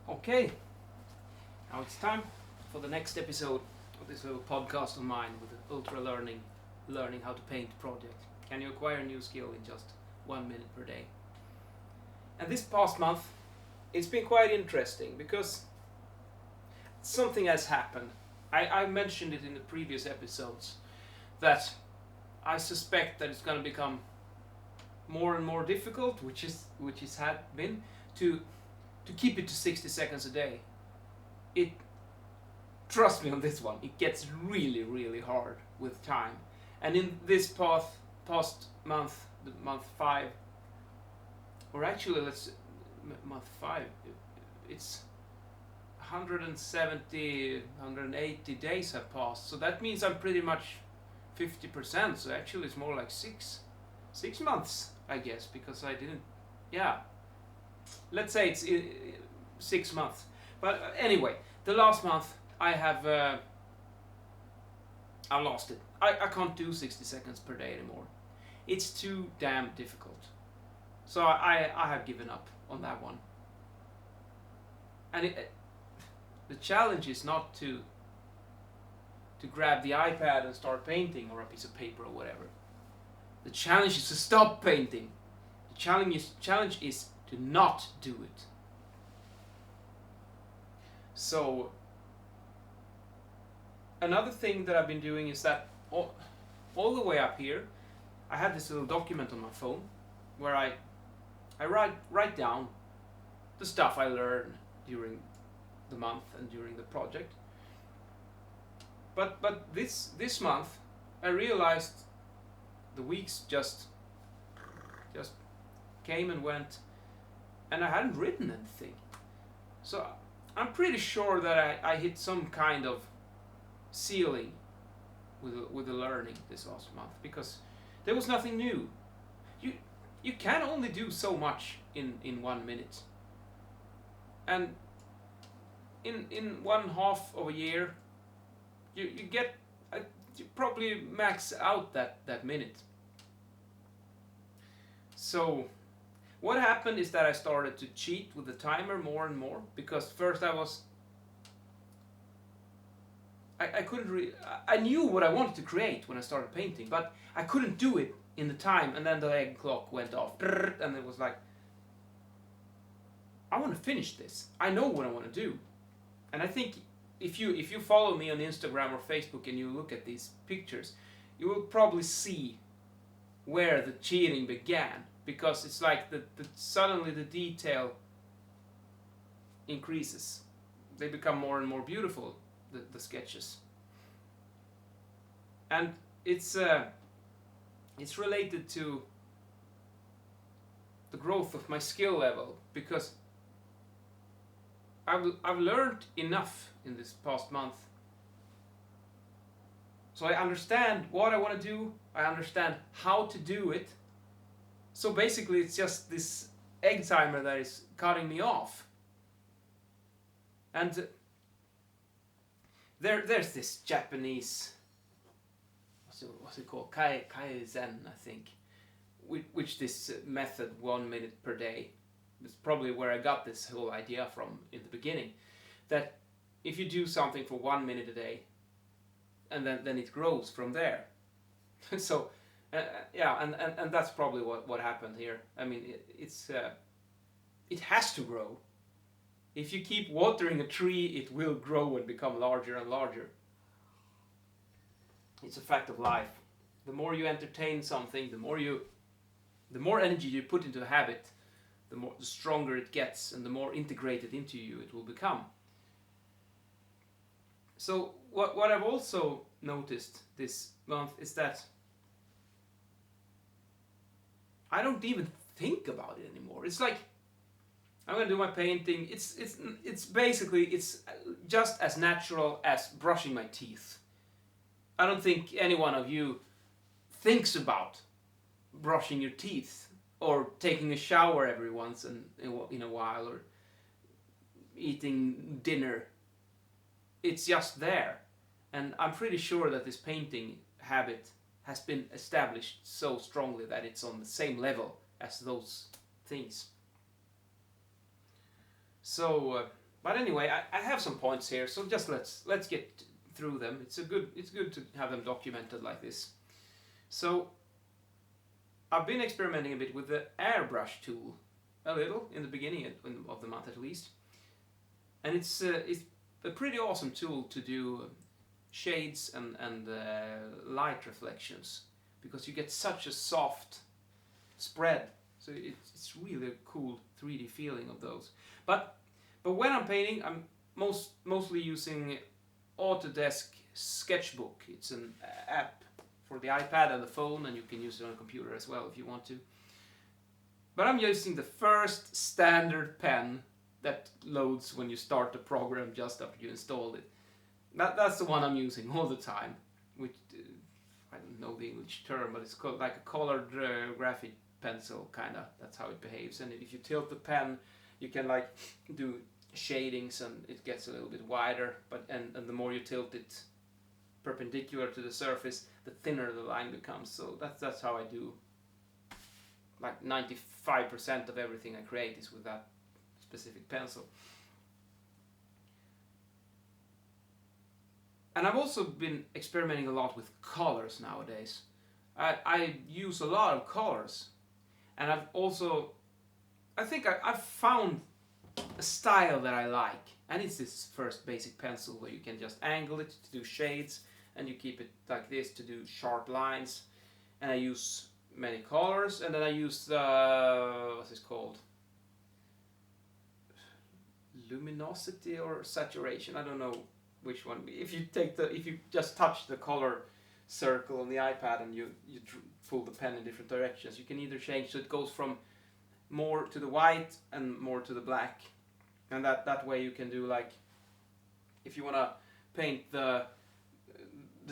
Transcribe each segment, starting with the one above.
Okay, now it's time for the next episode of this little podcast of mine with the Ultra Learning How to Paint project. Can you acquire a new skill in just 1 minute per day? And this past month, it's been quite interesting because something has happened. I mentioned it in the previous episodes that I suspect that it's going to become more and more difficult, which is had been to keep it to 60 seconds a day. It Trust me on this one, it gets really hard with time. And in this past month, the month 5, or actually month 5, it's 170, 180 days have passed. So that means I'm pretty much 50%. So actually it's more like 6 months, I guess, because I didn't, yeah. Let's say it's 6 months. But anyway, the last month I have I lost it. I can't do 60 seconds per day anymore. It's too damn difficult. So I have given up on that one. And the challenge is not to grab the iPad and start painting, or a piece of paper or whatever. The challenge is to stop painting. The challenge is to not do it. So another thing that I've been doing is that all the way up here, I have this little document on my phone where I write down the stuff I learn during the month and during the project. But this month I realized the weeks just came and went, and I hadn't written anything. So I'm pretty sure that I hit some kind of ceiling with the learning this last month, because there was nothing new. You can only do so much in 1 minute, and in 1/2 of a year you get you probably max out that minute. So what happened is that I started to cheat with the timer more and more, because first I couldn't I knew what I wanted to create when I started painting, but I couldn't do it in the time, and then the egg clock went off, and it was like, I want to finish this. I know what I want to do. And I think if you follow me on Instagram or Facebook and you look at these pictures, you will probably see where the cheating began, because it's like suddenly the detail increases. They become more and more beautiful, the sketches. And it's related to the growth of my skill level, because I've learned enough in this past month. So I understand what I want to do, I understand how to do it. So basically it's just this egg timer that is cutting me off. And there's this Japanese, what's it called, Kaizen, I think, which this method, 1 minute per day, is probably where I got this whole idea from in the beginning, that if you do something for 1 minute a day, and then it grows from there. So yeah, and that's probably what happened here. I mean, it has to grow. If you keep watering a tree, it will grow and become larger and larger. It's a fact of life. The more you entertain something, the more energy you put into a habit, the stronger it gets, and the more integrated into you it will become. So what I've also noticed this month is that I don't even think about it anymore. It's like, I'm gonna do my painting. It's basically, it's just as natural as brushing my teeth. I don't think any one of you thinks about brushing your teeth, or taking a shower every once in a while, or eating dinner. It's just there. And I'm pretty sure that this painting habit has been established so strongly that it's on the same level as those things. So But anyway, I have some points here, so just let's get through them. It's good to have them documented like this. So I've been experimenting a bit with the airbrush tool, a little in the beginning of the month at least, and it's a pretty awesome tool to do shades and light reflections, because you get such a soft spread. So it's really a cool 3D feeling of those. But when I'm painting, I'm mostly using Autodesk Sketchbook. It's an app for the iPad and the phone, and you can use it on a computer as well if you want to. But I'm using the first standard pen that loads when you start the program just after you installed it. That's the one I'm using all the time. Which I don't know the English term, but it's called like a colored graphite pencil, kinda. That's how it behaves. And if you tilt the pen, you can like do shadings, and it gets a little bit wider. But and the more you tilt it perpendicular to the surface, the thinner the line becomes. So that's how I do. Like 95% of everything I create is with that specific pencil. And I've also been experimenting a lot with colors nowadays. I use a lot of colors, and I think I've found a style that I like, and it's this first basic pencil where you can just angle it to do shades, and you keep it like this to do sharp lines. And I use many colors, and then I use what's this called? Luminosity or saturation, I don't know which one. If you just touch the color circle on the iPad and you pull the pen in different directions, you can either change so it goes from more to the white and more to the black, and that way you can do, like, if you want to paint the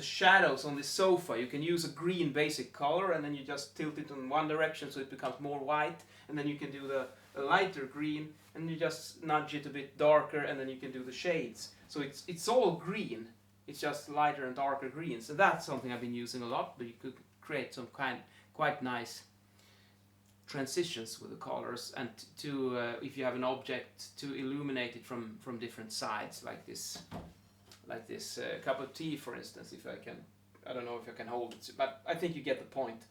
shadows on the sofa, you can use a green basic color, and then you just tilt it in one direction so it becomes more white, and then you can do a lighter green, and you just nudge it a bit darker, and then you can do the shades. So it's all green, it's just lighter and darker greens, and that's something I've been using a lot. But you could create some quite nice transitions with the colors, and to if you have an object, to illuminate it from different sides, like this cup of tea, for instance. I don't know if I can hold it, but I think you get the point.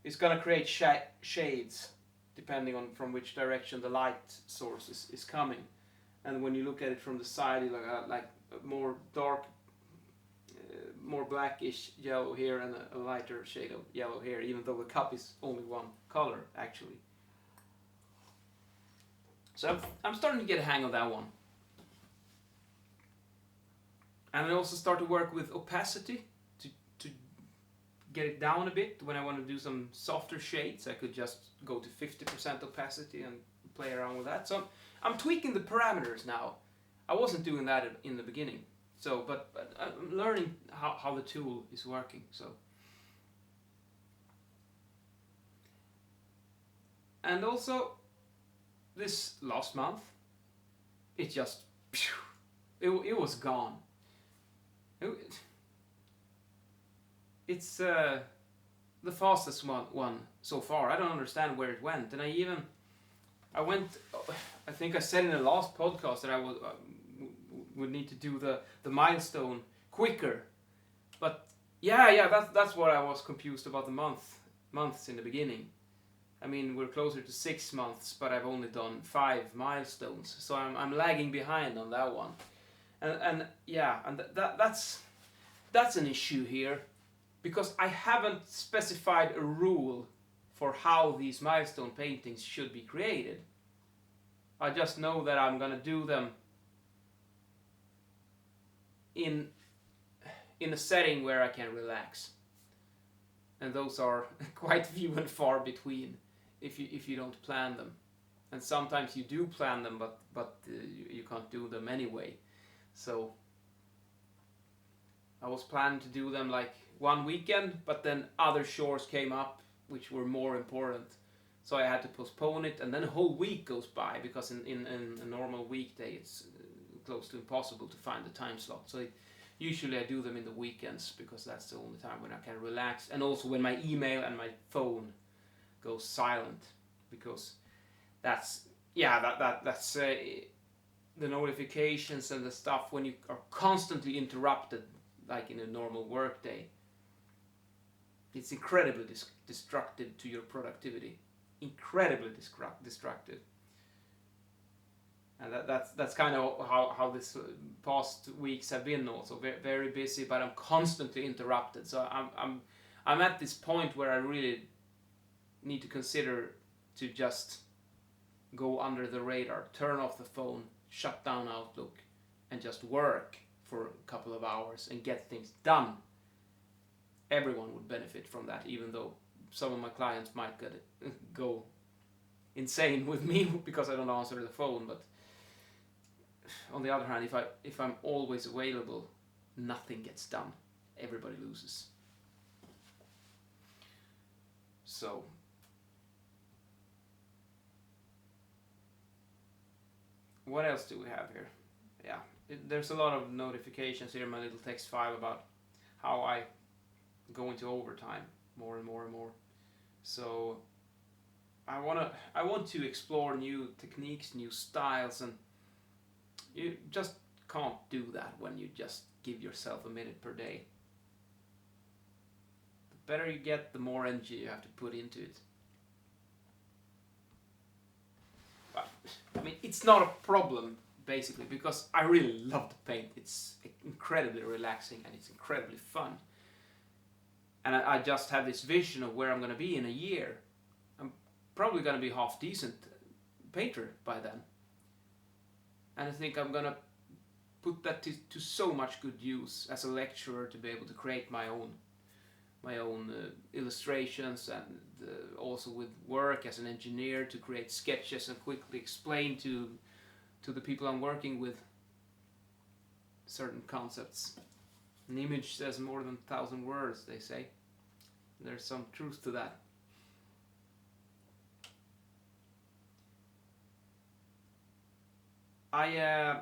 It's gonna create shades depending on from which direction the light source is coming. And when you look at it from the side, you like a more dark, more blackish yellow here, and a lighter shade of yellow here, even though the cup is only one color actually. So I'm starting to get a hang of that one. And I also start to work with opacity to get it down a bit. When I want to do some softer shades, I could just go to 50% opacity and play around with that. So I'm tweaking the parameters now. I wasn't doing that in the beginning. So, but I'm learning how the tool is working. So, and also this last month, it just it was gone. It's the fastest one so far. I don't understand where it went, and I went. I think I said in the last podcast that I would need to do the milestone quicker, but yeah, that's what I was confused about the months in the beginning. I mean, we're closer to 6 months, but I've only done 5 milestones, so I'm lagging behind on that one, and that's an issue here, because I haven't specified a rule for how these milestone paintings should be created. I just know that I'm gonna do them in a setting where I can relax, and those are quite few and far between if you don't plan them. And sometimes you do plan them, but you can't do them anyway. So I was planning to do them like one weekend, but then other chores came up which were more important, so I had to postpone it, and then a whole week goes by, because in a normal weekday it's close to impossible to find the time slot. So usually I do them in the weekends, because that's the only time when I can relax, and also when my email and my phone goes silent, because that's the notifications and the stuff when you are constantly interrupted, like in a normal workday, it's incredibly destructive to your productivity. Incredibly destructive. And that's kind of how this past weeks have been also. Very, very busy, but I'm constantly interrupted. So I'm at this point where I really need to consider to just go under the radar, turn off the phone, shut down Outlook, and just work for a couple of hours and get things done. Everyone would benefit from that, even though some of my clients might go insane with me because I don't answer the phone. But on the other hand, if I'm always available, nothing gets done. Everybody loses. So what else do we have here? Yeah, there's a lot of notifications here in my little text file about how I go into overtime more and more and more. So I want to explore new techniques, new styles, and you just can't do that when you just give yourself a minute per day. The better you get, the more energy you have to put into it. But I mean, it's not a problem basically, because I really love to paint. It's incredibly relaxing and it's incredibly fun. And I just have this vision of where I'm going to be in a year. I'm probably going to be half decent painter by then. And I think I'm going to put that to so much good use as a lecturer, to be able to create my own illustrations, and also with work as an engineer to create sketches and quickly explain to the people I'm working with certain concepts. An image says more than 1,000 words, they say. There's some truth to that. I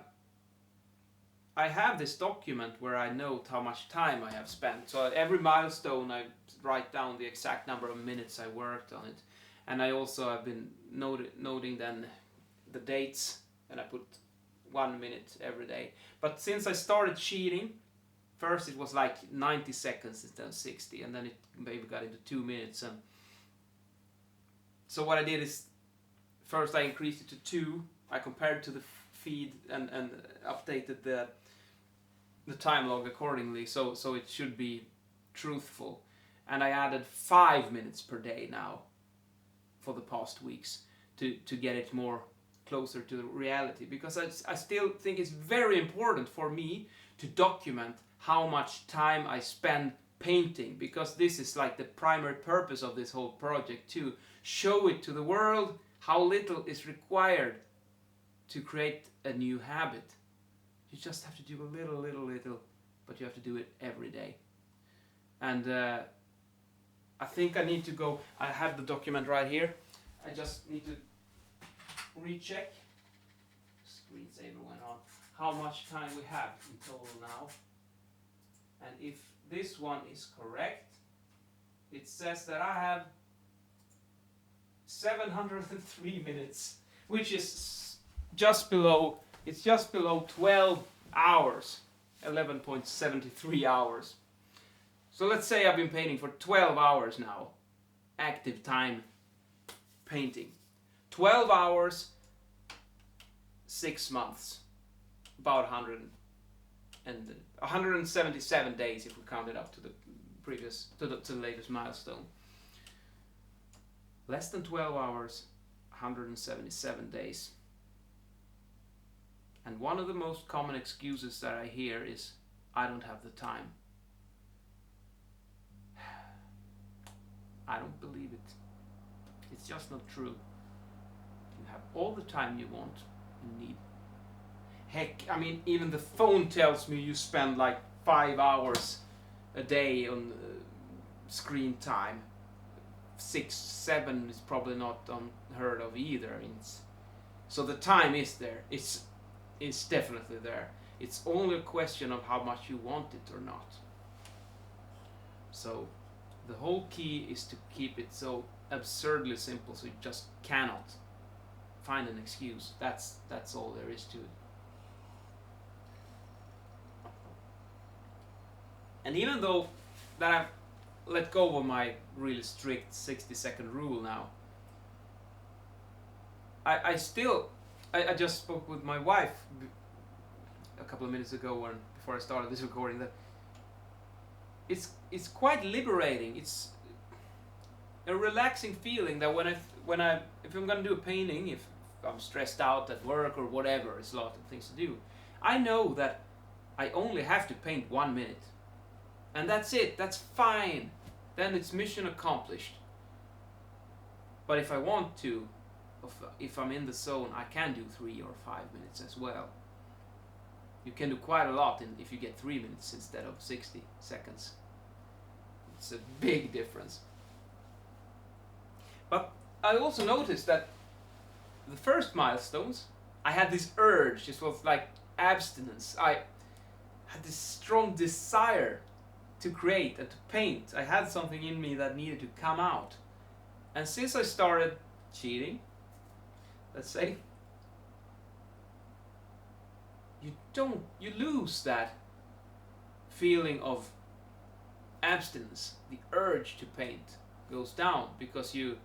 have this document where I note how much time I have spent. So at every milestone I write down the exact number of minutes I worked on it. And I also have been noting then the dates, and I put 1 minute every day. But since I started cheating, first it was like 90 seconds instead of 60, and then it maybe got into 2 minutes. And so what I did is, first I increased it to 2. I compared to the feed and updated the time log accordingly, so it should be truthful. And I added 5 minutes per day now for the past weeks to get it more closer to reality, because I still think it's very important for me to document how much time I spend painting, because this is like the primary purpose of this whole project, to show it to the world how little is required to create a new habit. You just have to do a little, but you have to do it every day. And I think I need to go, I have the document right here. I just need to recheck, screensaver went on, how much time we have in total now. And if this one is correct, it says that I have 703 minutes, which is just below 12 hours, 11.73 hours. So let's say I've been painting for 12 hours now, active time painting. 12 hours, 6 months, about 177 days if we count it up to the previous, to the latest milestone. Less than 12 hours, 177 days. And one of the most common excuses that I hear is, I don't have the time. I don't believe it. It's just not true. You have all the time you want and need. Heck, I mean, even the phone tells me you spend like 5 hours a day on screen time. 6, 7 is probably not unheard of either. I mean, so the time is there. It's definitely there. It's only a question of how much you want it or not. So the whole key is to keep it so absurdly simple, so you just cannot find an excuse. That's all there is to it. And even though that I've let go of my really strict 60-second rule now, I just spoke with my wife a couple of minutes ago before I started this recording, that it's quite liberating. It's a relaxing feeling that if I'm gonna do a painting, if I'm stressed out at work or whatever, it's a lot of things to do, I know that I only have to paint 1 minute, and that's it. That's fine. Then it's mission accomplished. But if I want to, if I'm in the zone, I can do 3 or 5 minutes as well. You can do quite a lot if you get 3 minutes instead of 60 seconds. It's a big difference. But I also noticed that the first milestones, I had this urge. It was like abstinence. I had this strong desire to create and to paint. I had something in me that needed to come out. And since I started cheating, let's say, you lose that feeling of abstinence. The urge to paint goes down because you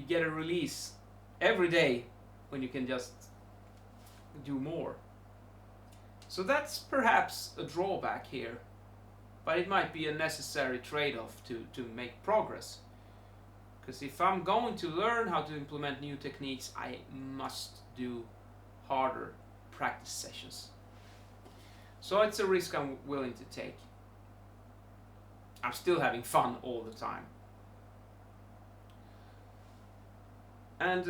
get a release every day when you can just do more. So that's perhaps a drawback here, but it might be a necessary trade-off to make progress. Because if I'm going to learn how to implement new techniques, I must do harder practice sessions. So it's a risk I'm willing to take. I'm still having fun all the time. And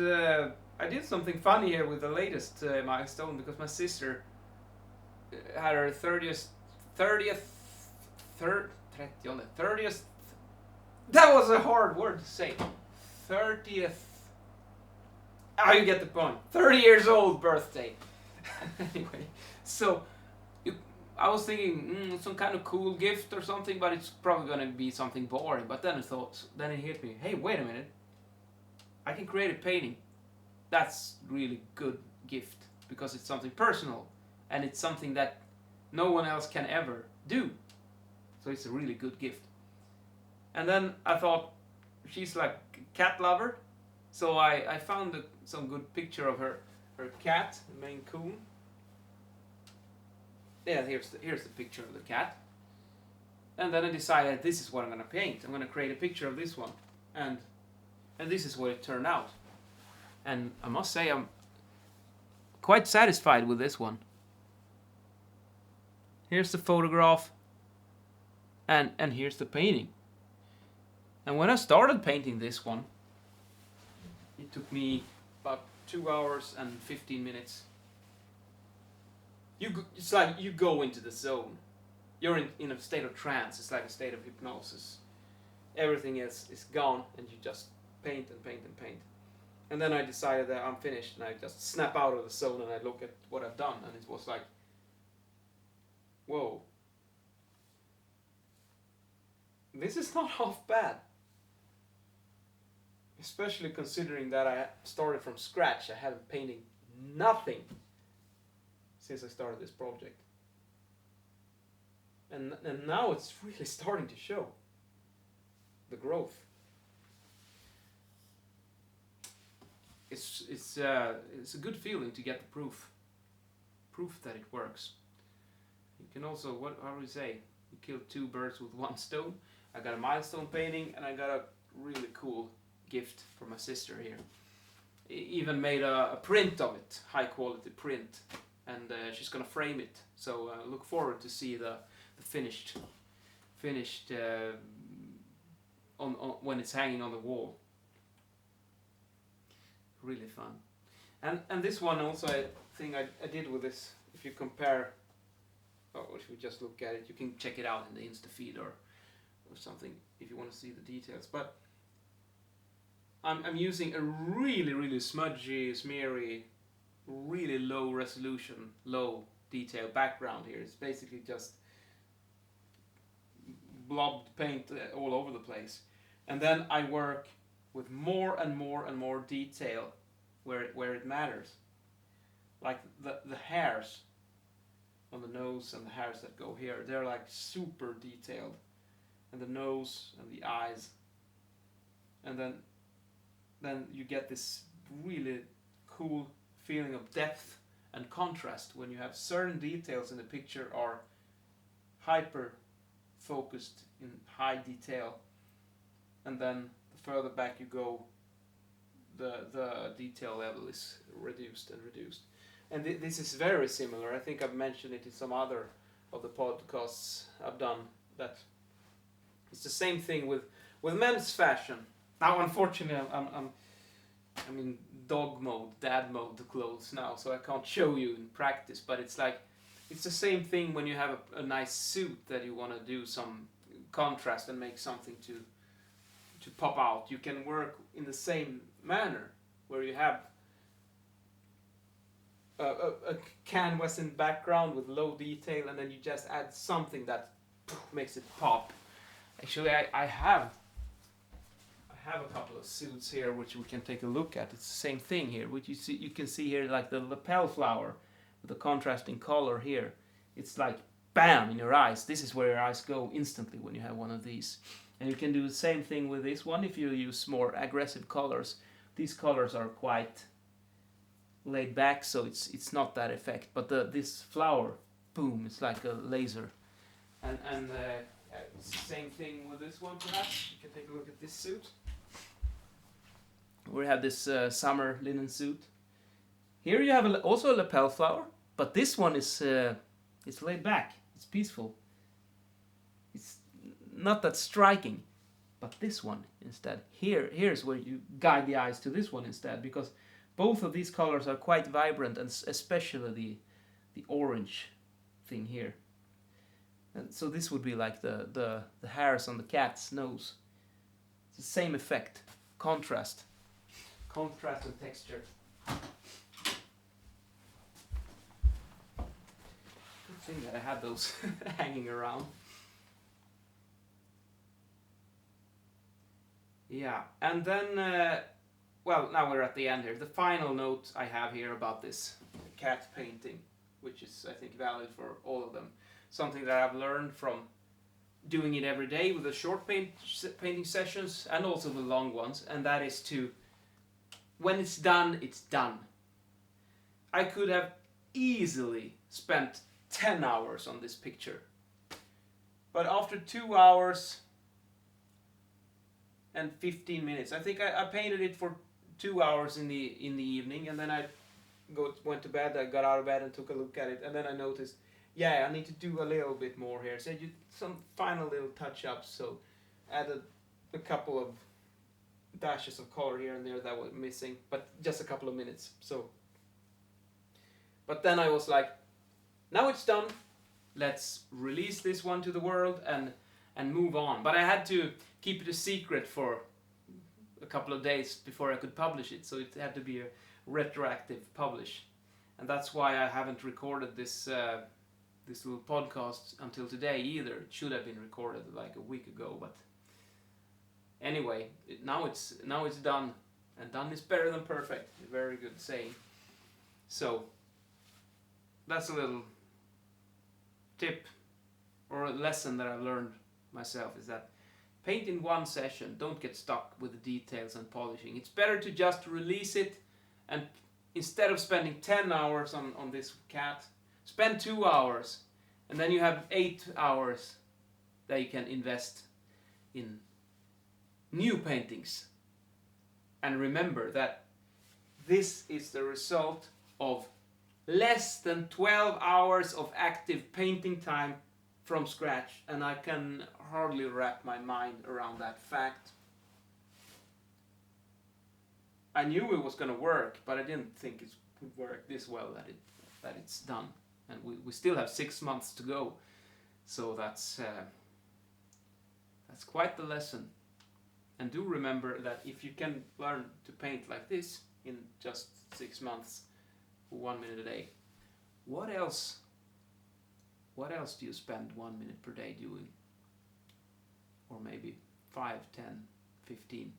I did something funny here with the latest milestone, because my sister had her 30th, that was a hard word to say, 30th, you get the point, 30 years old birthday. Anyway, so I was thinking some kind of cool gift or something, but it's probably going to be something boring. But then it hit me, hey, wait a minute, I can create a painting. That's really good gift, because it's something personal and it's something that no one else can ever do. So it's a really good gift. And then I thought, she's like a cat lover, so I found some good picture of her cat, the Maine Coon. Yeah, here's the picture of the cat. And then I decided, this is what I'm going to paint. I'm going to create a picture of this one. And this is what it turned out. And I must say, I'm quite satisfied with this one. Here's the photograph. And here's the painting. And when I started painting this one, it took me about 2 hours and 15 minutes. It's like you go into the zone. You're in a state of trance. It's like a state of hypnosis. Everything is gone, and you just paint and paint and paint. And then I decided that I'm finished, and I just snap out of the zone and I look at what I've done, and it was like, whoa. This is not half bad. Especially considering that I started from scratch. I haven't painted nothing since I started this project. And now it's really starting to show the growth. It's a good feeling to get the proof that it works. You can also, how do we say, you kill 2 birds with 1 stone. I got a milestone painting, and I got a really cool gift from my sister here. Even made a print of it, high quality print, and she's gonna frame it. So look forward to see the finished on when it's hanging on the wall. Really fun. And this one also, I think I did with this. If you compare, if you just look at it, you can check it out in the Instafeed or something if you want to see the details. But I'm using a really smudgy, smeary, really low resolution, low detail background here. It's basically just blobbed paint all over the place. And then I work with more and more detail where it matters. Like the hairs. on the nose and the hairs that go here. They're like super detailed, and the nose and the eyes, and then you get this really cool feeling of depth and contrast when you have certain details in the picture are hyper focused in high detail, and then the further back you go, the detail level is reduced and reduced. And this is very similar. I think I've mentioned it in some other of the podcasts I've done, that it's the same thing with men's fashion. Now, unfortunately, I'm in dog mode, dad mode, the clothes now, so I can't show you in practice. But it's like, it's the same thing when you have a nice suit that you want to do some contrast and make something to pop out. You can work in the same manner, where you have a canvas in background with low detail, and then you just add something that makes it pop. Actually, I have a couple of suits here which we can take a look at. It's the same thing here, which you can see here, like the lapel flower with the contrasting color here. It's like bam in your eyes. This is where your eyes go instantly when you have one of these. And you can do the same thing with this one if you use more aggressive colors. These colors are quite laid back, so it's not that effect. But this flower, boom, it's like a laser. And it's the same thing with this one, perhaps. You can take a look at this suit. We have this summer linen suit. Here you have also a lapel flower, but this one is it's laid back. It's peaceful. It's not that striking, but this one instead. Here's where you guide the eyes to this one instead, because both of these colors are quite vibrant, and especially the orange thing here. And so this would be like the hairs on the cat's nose. It's the same effect, contrast and texture. Good thing that I had those hanging around. Yeah, and then, well, now we're at the end here. The final note I have here about this cat painting, which is, I think, valid for all of them. Something that I've learned from doing it every day with the short painting sessions and also the long ones, and that is to, when it's done, it's done. I could have easily spent 10 hours on this picture, but after 2 hours and 15 minutes, I think I painted it for 2 hours in the evening, and then I went to bed. I got out of bed and took a look at it, and then I noticed, yeah, I need to do a little bit more here. So some final little touch-ups. So added a couple of dashes of color here and there that was missing, but just a couple of minutes. So, but then I was like, now it's done. Let's release this one to the world and move on. But I had to keep it a secret for a couple of days before I could publish it. So it had to be a retroactive publish, and that's why I haven't recorded this this little podcast until today either. It should have been recorded like a week ago, but anyway, now it's done, and done is better than perfect. A very good saying. So that's a little tip or a lesson that I've learned myself, is that paint in one session. Don't get stuck with the details and polishing. It's better to just release it, and instead of spending 10 hours on this cat, spend 2 hours, and then you have 8 hours that you can invest in new paintings. And remember that this is the result of less than 12 hours of active painting time from scratch, and I can hardly wrap my mind around that fact. I knew it was going to work, but I didn't think it would work this well that it's done. And we still have 6 months to go, so that's quite the lesson. And do remember that if you can learn to paint like this in just 6 months, 1 minute a day, what else do you spend 1 minute per day doing? Or maybe 5, 10, 15,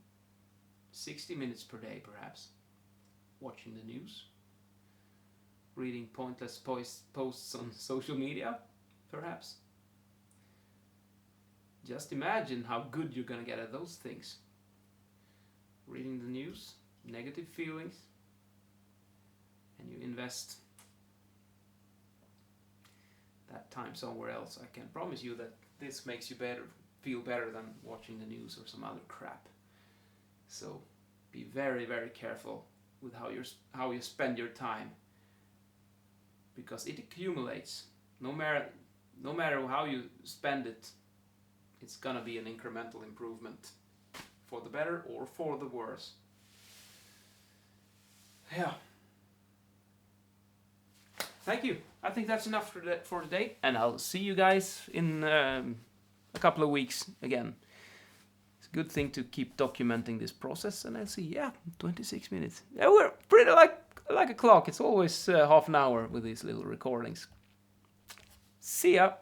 60 minutes per day perhaps? Watching the news? reading pointless posts on social media, perhaps. Just imagine how good you're gonna get at those things. Reading the news, negative feelings, and you invest that time somewhere else. I can promise you that this makes you feel better than watching the news or some other crap. So be very, very careful with how you spend your time, because it accumulates. No matter how you spend it, it's gonna be an incremental improvement for the better or for the worse. Yeah. Thank you. I think that's enough for today, and I'll see you guys in a couple of weeks again. It's a good thing to keep documenting this process, and I'll see. 26 minutes. Yeah, we're pretty like a clock. It's always half an hour with these little recordings. See ya.